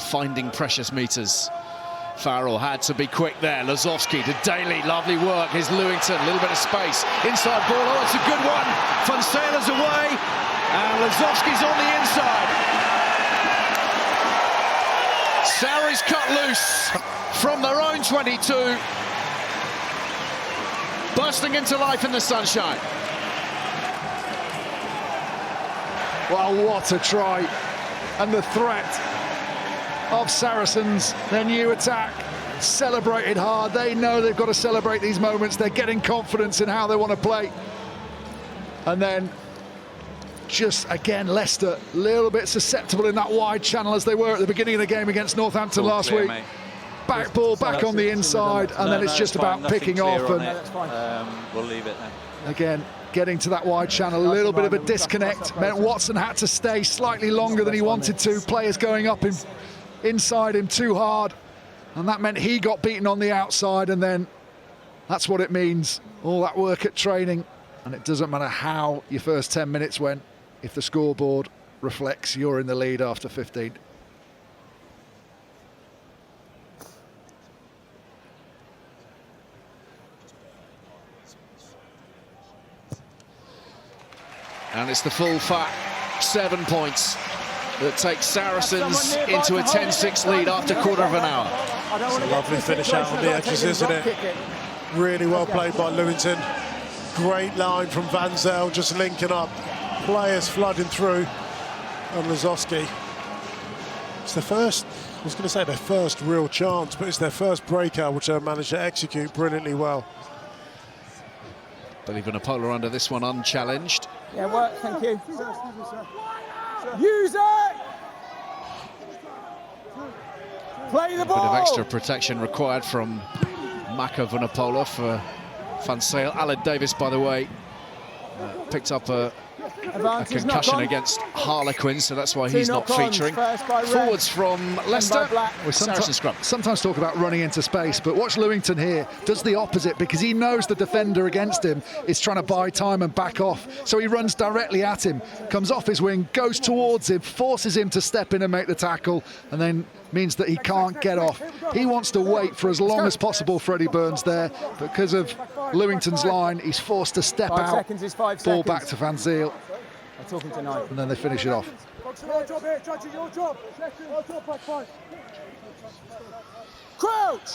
finding precious meters. Farrell had to be quick there. Lozowski to Daly, lovely work. Here's Lewington, a little bit of space. Inside ball, oh, it's a good one. Fonseca's away, and Lozowski's on the inside. Sarries cut loose from their own 22. Bursting into life in the sunshine. Well, what a try. And the threat of Saracens, their new attack, celebrated hard. They know they've got to celebrate these moments. They're getting confidence in how they want to play. And then just, again, Leicester, a little bit susceptible in that wide channel as they were at the beginning of the game against Northampton last week. Mate. Back ball, back on the inside, and then it's just about picking off. And we'll leave it then. Again, getting to that wide channel, a little bit of a disconnect. Meant Watson had to stay slightly longer than he wanted to. Players going up inside him too hard, and that meant he got beaten on the outside. And then that's what it means, all that work at training. And it doesn't matter how your first 10 minutes went, if the scoreboard reflects you're in the lead after 15. And it's the full fat 7 points that takes Saracens into a 10-6 lead after a quarter of an hour. It's a lovely finish out on the edges, isn't it? Really well played by Lewington. Great line from Van Zyl, just linking up. Players flooding through. And Lozowski. It's the first, I was going to say their first real chance, but it's their first breakout, which they managed to execute brilliantly well. Vunipola under this one unchallenged. Yeah, work, thank you. Use it! Play the ball! A bit of extra protection required from Maka Vunipola for Fonseca. Alan Davis, by the way, picked up a concussion against Harlequin, so that's why he's not featuring. Forwards from Leicester. We sometimes talk about running into space, but watch Lewington here, does the opposite, because he knows the defender against him is trying to buy time and back off. So he runs directly at him, comes off his wing, goes towards him, forces him to step in and make the tackle, and then means that he can't get off. He wants to wait for as long as possible for Eddie Burns there, but because of Lewington's line, he's forced to step out, ball back to Van Zyl, and then they finish it off. Crouch!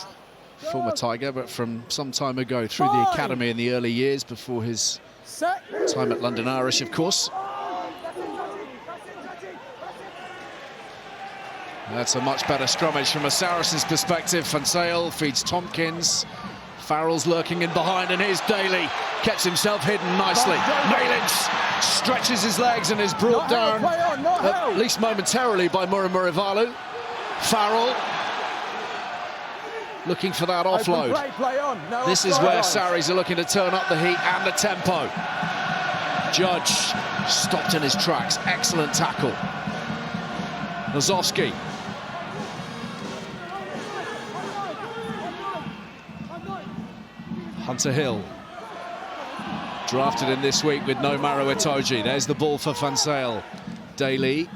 Former Tiger, but from some time ago through the academy in the early years before his time at London Irish, of course. That's a much better scrummage from a Saracens perspective. Van Zyl feeds Tompkins. Farrell's lurking in behind, and here's Daly. Gets himself hidden nicely. Malins stretches his legs and is brought down, at least momentarily, by Murumurivalu. Farrell looking for that offload. This is where Sarries are looking to turn up the heat and the tempo. Judge stopped in his tracks. Excellent tackle. Lozowski. Hunter Hill, drafted in this week with no Maro Itoje. There's the ball for Van Zyl. Daly,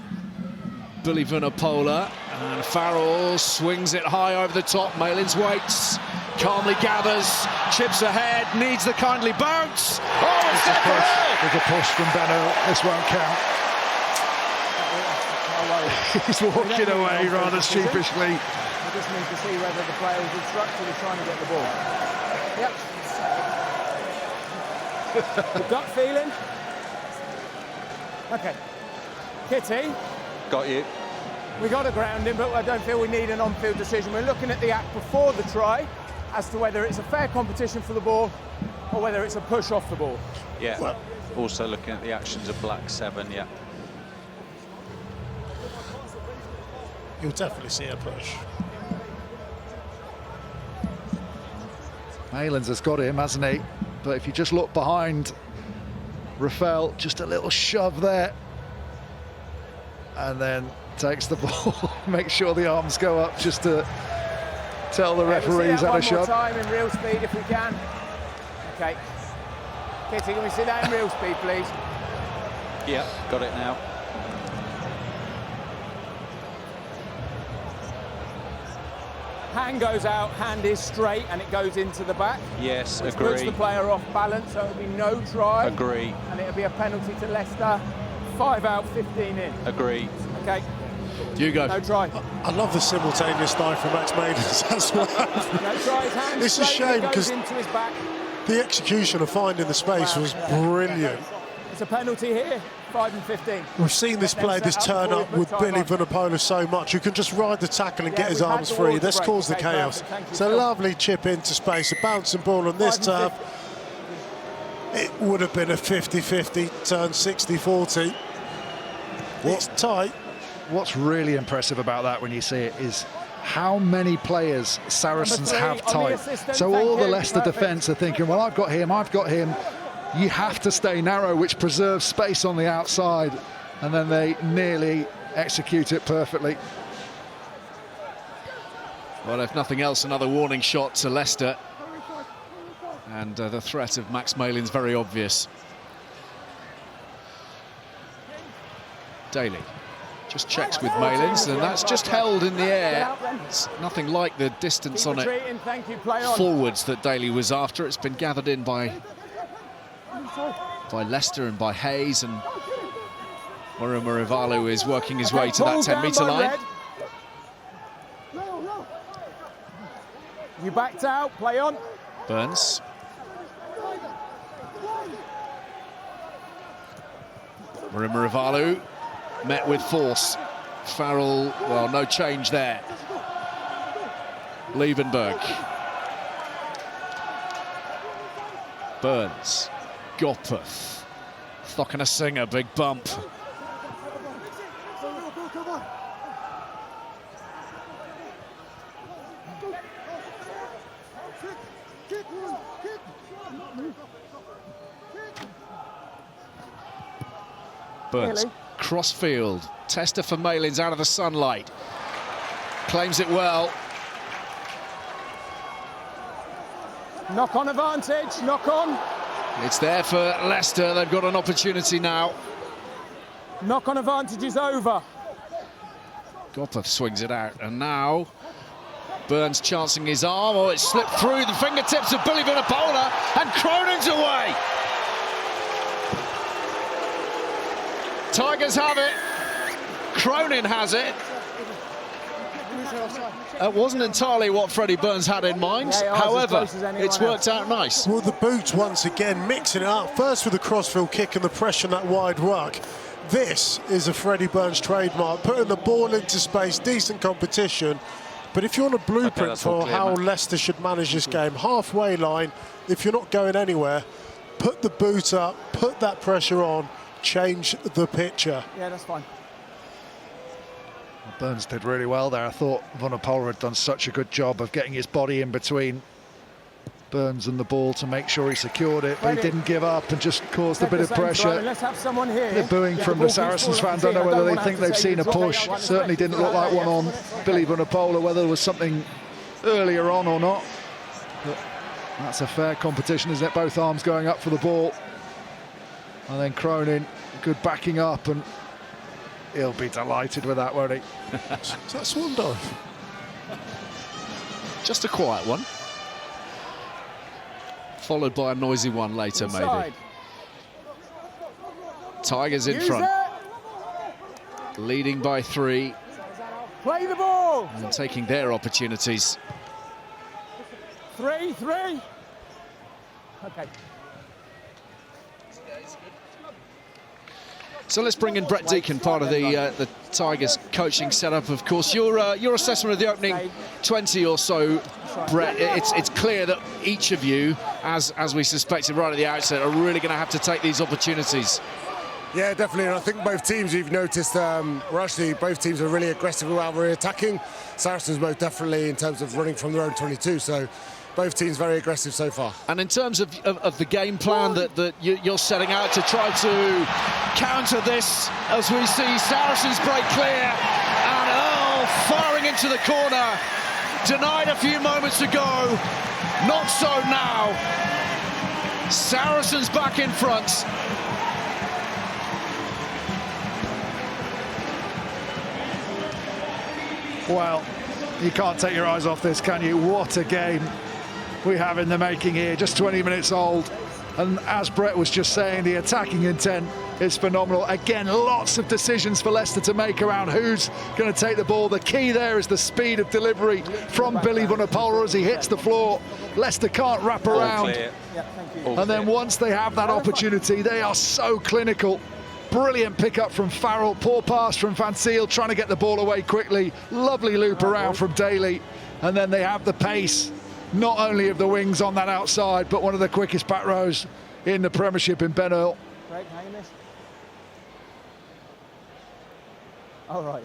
Billy Vunipola, and Farrell swings it high over the top. Malins waits, calmly gathers, chips ahead, needs the kindly bounce. Oh, it's a push. There's a push from Benno. This won't count. He's walking away rather sheepishly. I just need to see whether the player was instructed or trying to get the ball. Yep. The gut feeling. Okay. Kitty. Got you. We got to ground him, but I don't feel we need an on-field decision. We're looking at the act before the try as to whether it's a fair competition for the ball or whether it's a push off the ball. Yeah. Well, also looking at the actions of Black 7, yeah. You'll definitely see a push. Malins has got him, hasn't he? But if you just look behind Rafael, just a little shove there. And then takes the ball, makes sure the arms go up just to tell the referees had a shove. One more time in real speed if we can. Okay. Kitty, can we see that in real speed, please? Yeah, got it now. Hand goes out, hand is straight, and it goes into the back. Yes, which agree. puts the player off balance, so it'll be no try. Agree. And it'll be a penalty to Leicester. 5 out, 15 in. Agree. Okay. You go. No try. I love the simultaneous dive from Max Malins as well. No try. His hand It's a straight, shame it goes because into his back. the execution of finding the space was brilliant. It's a penalty here. 5 and 15. We've seen this play, this turn up with Billy Vunipola so much. You can just ride the tackle and get his arms free. This caused the chaos. It's a lovely chip into space, a bouncing ball on this turf. It would have been a 50-50 turn, 60-40. It's tight. What's really impressive about that when you see it is how many players Saracens have tight. So all the Leicester defence are thinking, well, I've got him, I've got him. You have to stay narrow, which preserves space on the outside, and then they nearly execute it perfectly. Well, if nothing else, another warning shot to Leicester. And the threat of Max Malins very obvious. Daly just checks with Malins, and that's just held in the air. It's nothing like the distance on it forwards that Daly was after. It's been gathered in by Leicester and by Hayes, and Murumurivalu is working his way to that 10-metre line. You backed out, play on. Burns. Murumurivalu met with force. Farrell, well, no change there. Liebenberg. Burns. Gopeth. Thokanasinger, big bump. Burns, crossfield, tester for Malins out of the sunlight. Claims it well. Knock on advantage, knock on. It's there for Leicester, they've got an opportunity now. Knock on advantage is over. Gopeth swings it out, and now Burns chancing his arm. Oh, it slipped through the fingertips of Billy Vunipola, and Cronin's away. Tigers have it. Cronin has it. That wasn't entirely what Freddie Burns had in mind. However, it's worked out nice. Well, the boots once again mixing it up. First with the crossfield kick and the pressure on that wide ruck. This is a Freddie Burns trademark, putting the ball into space, decent competition. But if you want a blueprint for how Leicester should manage this game, halfway line, if you're not going anywhere, put the boot up, put that pressure on, change the picture. Yeah, that's fine. Burns did really well there. I thought Vunipola had done such a good job of getting his body in between Burns and the ball to make sure he secured it, but he didn't give up and just caused a bit of pressure. Let's have someone here. They're booing from the Saracens fans. I don't know whether they think they've seen a push. Certainly didn't look like one on Billy Vunipola, whether there was something earlier on or not. But that's a fair competition, isn't it? Both arms going up for the ball. And then Cronin, good backing up, and he'll be delighted with that, won't he? Is that swan dive? Just a quiet one. Followed by a noisy one later, maybe. Tigers in front. Leading by 3. Play the ball. And taking their opportunities. 3. Okay. So let's bring in Brett Deacon, part of the Tigers coaching setup. Of course, your assessment of the opening 20 or so, Brett. It's clear that each of you, as we suspected right at the outset, are really going to have to take these opportunities. Yeah, definitely. And I think both teams, you've noticed, both teams are really aggressive while we're attacking. Saracens most definitely in terms of running from their own 22. So both teams very aggressive so far. And in terms of the game plan that you're setting out to try to counter this, as we see Saracens break clear, and Earl firing into the corner, denied a few moments ago, not so now. Saracens back in front. Well, You can't take your eyes off this, can you? What a game we have in the making here, just 20 minutes old. And as Brett was just saying, the attacking intent is phenomenal. Again, lots of decisions for Leicester to make around who's going to take the ball. The key there is the speed of delivery from Billy Vunipola as he hits the floor. Leicester can't wrap around. And then once they have that opportunity, they are so clinical. Brilliant pickup from Farrell, poor pass from Van Ziel, trying to get the ball away quickly. Lovely loop around from Daly. And then they have the pace, not only of the wings on that outside, but one of the quickest back rows in the Premiership in Ben Earl. Great, Hamish. All right.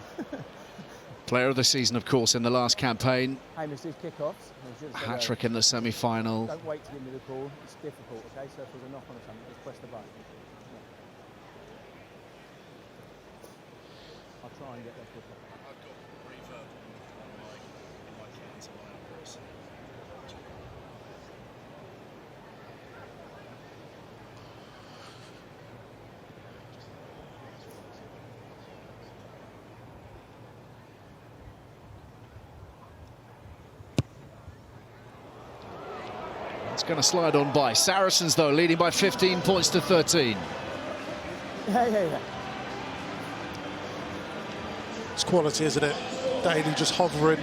Player of the season, of course, in the last campaign. Hamish, these kickoffs. Hat-trick in the semi-final. Don't wait to give me the call. It's difficult, okay? So if there's a knock on or something, just press the button. I'll try and get that quicker. I've got reverb in my hands on my outburst. It's going to slide on by. Saracens, though, leading by 15 points to 13. Yeah. It's quality, isn't it? Daly just hovering.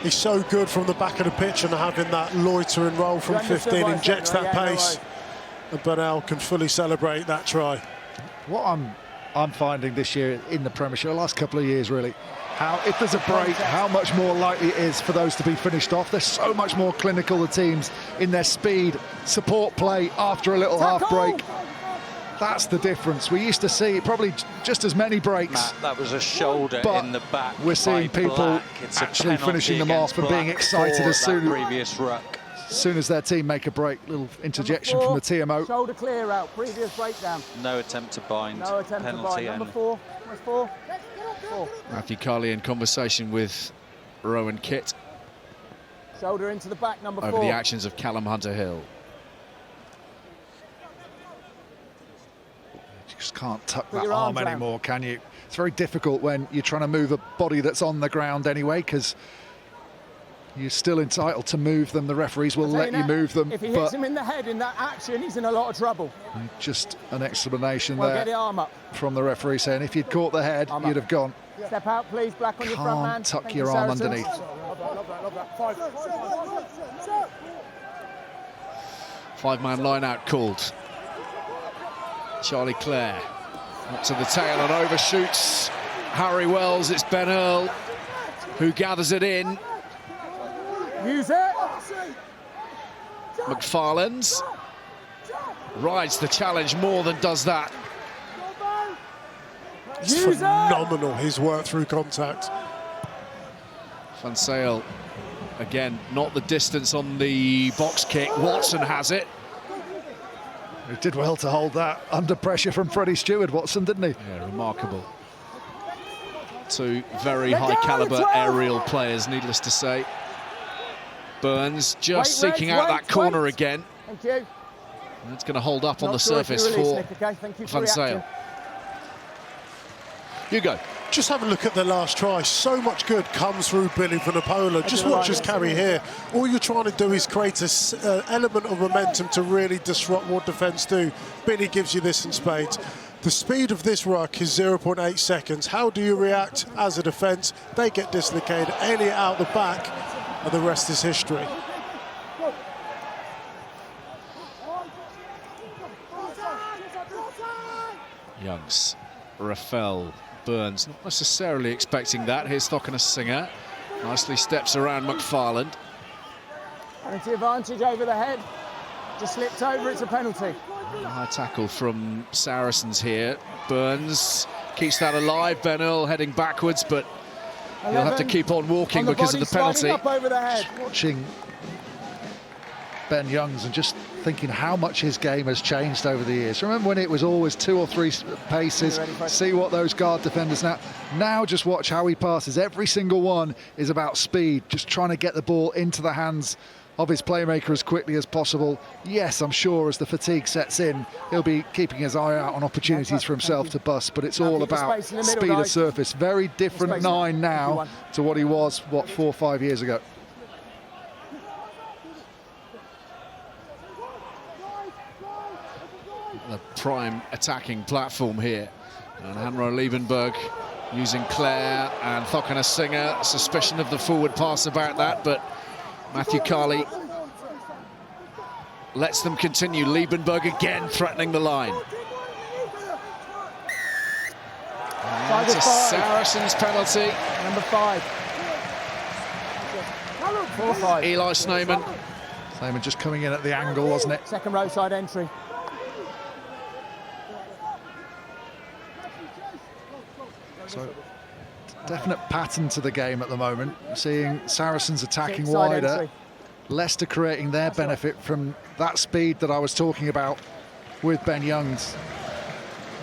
He's so good from the back of the pitch, and having that loitering roll from 15 injects that pace. And Burnell can fully celebrate that try. What I'm finding this year in the Premiership, the last couple of years really, how if there's a break, how much more likely it is for those to be finished off. They're so much more clinical, the teams, in their speed, support play after a little half break. That's the difference. We used to see probably just as many breaks. Matt, that was a shoulder in the back. We're seeing people actually finishing them off and being excited as soon as their team make a break. Little interjection from the TMO. Shoulder clear out, previous breakdown. No attempt to bind. No attempt to bind. Number 4. Where's 4? 4. Matthew Carley in conversation with Rowan Kitt. Shoulder into the back, number 4. Over the actions of Callum Hunter-Hill. You just can't tuck that arm anymore, can you? It's very difficult when you're trying to move a body that's on the ground anyway, because you're still entitled to move them. The referees will let you move them. If he hits him in the head in that action, he's in a lot of trouble. Just an explanation Well, there get the arm up. from the referee saying if you'd caught the head, you'd have gone. Step out, please. Black on your front man. Can't tuck your arm underneath. Love that. 5-man line out called. Charlie Clare up to the tail and overshoots Harry Wells. It's Ben Earl who gathers it in. Use it. McFarlane's rides the challenge more than does that. It's phenomenal, his work through contact. Van Ziel, again, not the distance on the box kick. Watson has it. He did well to hold that under pressure from Freddie Stewart, Watson, didn't he? Yeah, remarkable. Two very high caliber aerial players, needless to say. Burns just seeking out that corner again. Thank you. And it's going to hold up on the surface for Van Ziel. You go. Just have a look at the last try. So much good comes through Billy Vunipola. Just watch us carry here. All you're trying to do is create an element of momentum to really disrupt what defence do. Billy gives you this in spades. The speed of this ruck is 0.8 seconds. How do you react as a defence? They get dislocated, Elliott out the back, and the rest is history. Youngs, Rafael, Burns, not necessarily expecting that. Here's Stockenus Singer. Nicely steps around McFarland. Penalty advantage over the head. Just slipped over, it's a penalty. High tackle from Saracens here. Burns keeps that alive. Ben Earl heading backwards, but he'll have to keep on walking because of the penalty. Up over the head. Watching Ben Youngs and just thinking how much his game has changed over the years. Remember when it was always 2 or 3 paces, see what those guard defenders now just watch how he passes. Every single one is about speed, just trying to get the ball into the hands of his playmaker as quickly as possible. Yes, I'm sure as the fatigue sets in, he'll be keeping his eye out on opportunities for himself to bust, but it's all about speed of surface. Very different 9 now to what he was, 4 or 5 years ago. The prime attacking platform here. And Hanro Liebenberg using Clare and Thokana Singer. Suspicion of the forward pass about that, but Matthew Carley lets them continue. Liebenberg again threatening the line. And it's a Saracens penalty. Number 5. 4-5. Eli Sneyman. Sneyman just coming in at the angle, wasn't it? Second row side entry. So, definite pattern to the game at the moment. Seeing Saracens attacking wider, Leicester creating their benefit from that speed that I was talking about with Ben Youngs.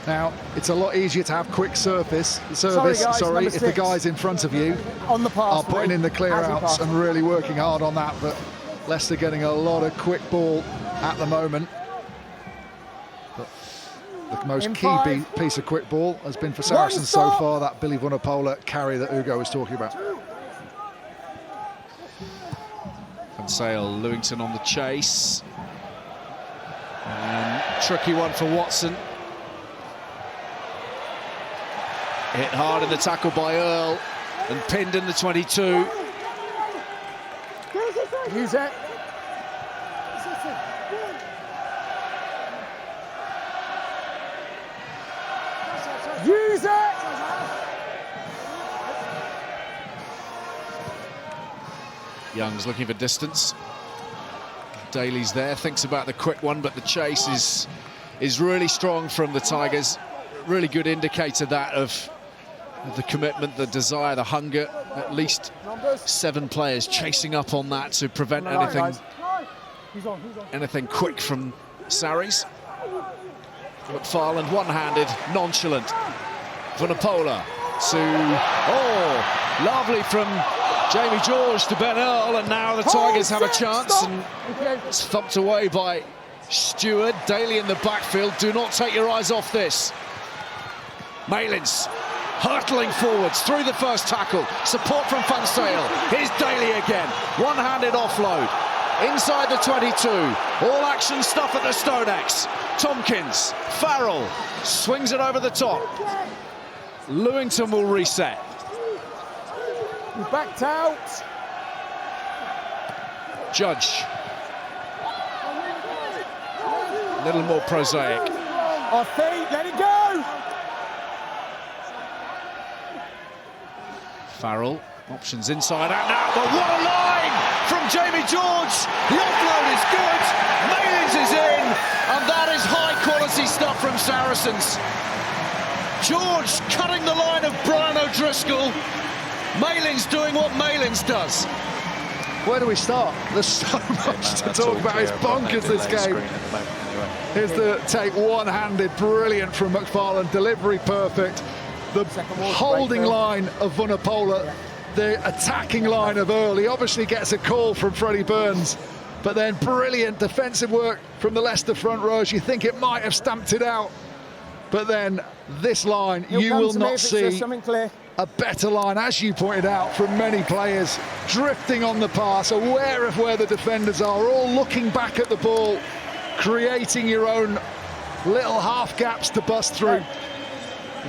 Now, it's a lot easier to have quick service, if the guys in front of you on the pass, are putting in the clear outs and really working hard on that, but Leicester getting a lot of quick ball at the moment. The most key piece of quick ball has been for Saracens so far, that Billy Vunipola carry that Ugo was talking about. Van Sale, Lewington on the chase. And tricky one for Watson. Hit hard in the tackle by Earl and pinned in the 22. Use it. Use it! Young's looking for distance. Daly's there, thinks about the quick one, but the chase is really strong from the Tigers. Really good indicator that of the commitment, the desire, the hunger. At least 7 players chasing up on that to prevent anything quick from Sarries. McFarland one-handed, nonchalant. Vunipola to, lovely from Jamie George to Ben Earl, and now the Tigers have a chance, and it's thumped away by Stewart. Daly in the backfield, do not take your eyes off this. Malins hurtling forwards through the first tackle, support from Van Sale. Here's Daly again, one-handed offload. Inside the 22, all action stuff at the StoneX. Tompkins, Farrell, swings it over the top. Lewington will reset. He backed out. Judge. A little more prosaic. Off feet, let it go! Farrell, options inside out now, but what a line from Jamie George! The offload is good, Malins is in, and that is high-quality stuff from Saracens. George cutting the line of Brian O'Driscoll. Malins doing what Malins does. Where do we start? There's so much to talk about. It's bonkers, this game. Here's the take, one-handed, brilliant from McFarland, delivery perfect. The holding line of Vunipola, the attacking line of Earl. He obviously gets a call from Freddie Burns, but then brilliant defensive work from the Leicester front rows. You think it might have stamped it out, but then this line, you will not see a better line, as you pointed out, from many players. Drifting on the pass, aware of where the defenders are, all looking back at the ball, creating your own little half gaps to bust through.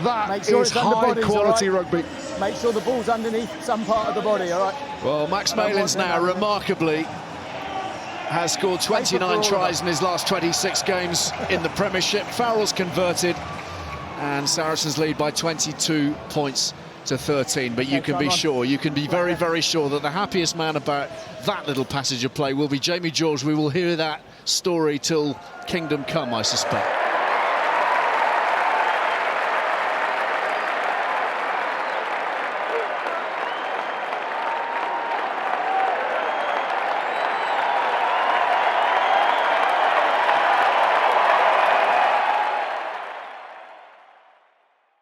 That is high-quality rugby. Make sure the ball's underneath some part of the body, all right? Well, Max Malins now, remarkably, has scored 29 tries in his last 26 games in the Premiership. Farrell's converted, and Saracens lead by 22 points to 13. But you can be sure, you can be very, very sure that the happiest man about that little passage of play will be Jamie George. We will hear that story till kingdom come, I suspect.